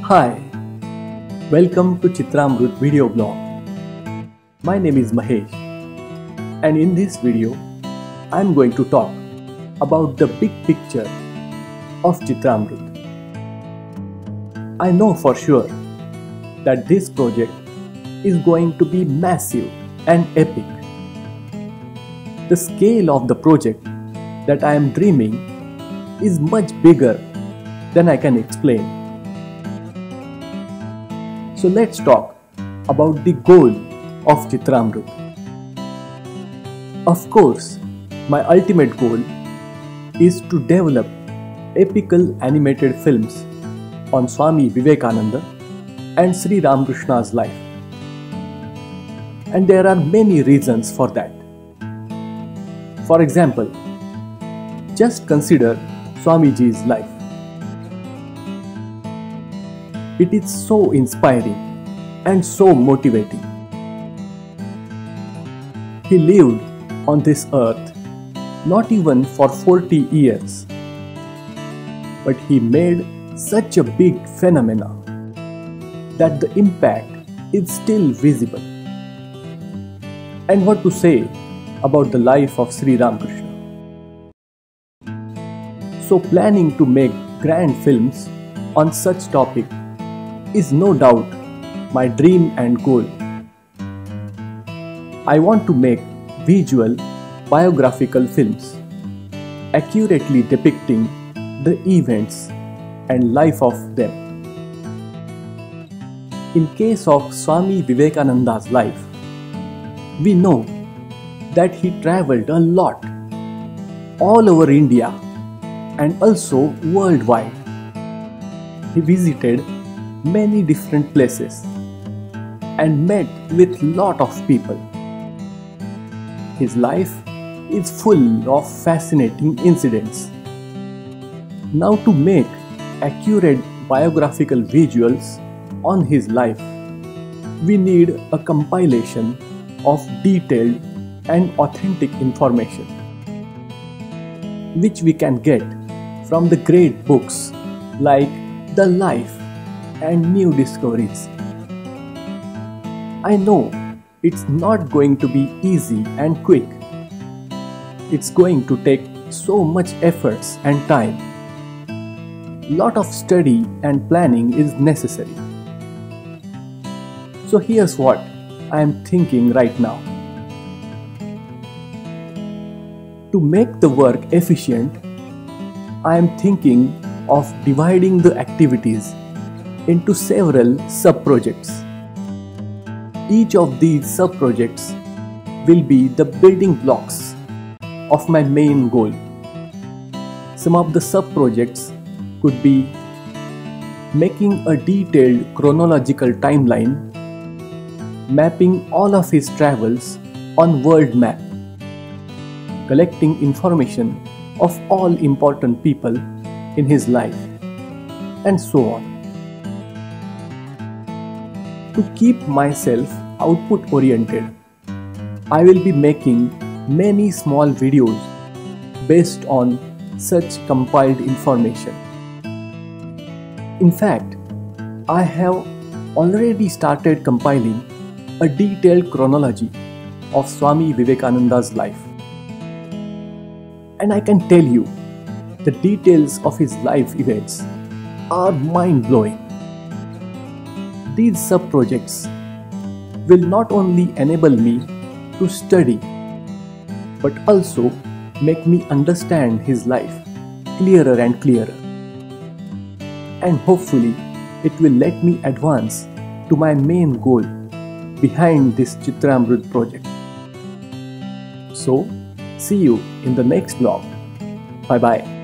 Hi, welcome to Chitramrut video blog. My name is Mahesh, and in this video I am going to talk about the big picture of Chitramrut. I know for sure that this project is going to be massive and epic. The scale of the project that I am dreaming is much bigger than I can explain. So let's talk about the goal of Chitramrut. Of course, my ultimate goal is to develop epical animated films on Swami Vivekananda and Sri Ramakrishna's life. And there are many reasons for that. For example, just consider Swamiji's life. It is so inspiring and so motivating. He lived on this earth not even for 40 years, but he made such a big phenomena that the impact is still visible. And what to say about the life of Sri Ramakrishna? So planning to make grand films on such topic is no doubt my dream and goal. I want to make visual biographical films accurately depicting the events and life of them. In case of Swami Vivekananda's life, we know that he traveled a lot all over India and also worldwide. He visited many different places and met with lot of people. His life is full of fascinating incidents. Now to make accurate biographical visuals on his life, we need a compilation of detailed and authentic information, which we can get from the great books like The Life and New Discoveries. I know it's not going to be easy and quick. It's going to take so much efforts and time. Lot of study and planning is necessary. So here's what I am thinking right now. To make the work efficient, I am thinking of dividing the activities into several sub-projects. Each of these sub-projects will be the building blocks of my main goal. Some of the sub-projects could be making a detailed chronological timeline, mapping all of his travels on world map, collecting information of all important people in his life, and so on. To keep myself output oriented, I will be making many small videos based on such compiled information. In fact, I have already started compiling a detailed chronology of Swami Vivekananda's life. And I can tell you, the details of his life events are mind-blowing. These sub-projects will not only enable me to study, but also make me understand his life clearer and clearer. And hopefully, it will let me advance to my main goal behind this Chitramrut project. So, see you in the next vlog. Bye bye.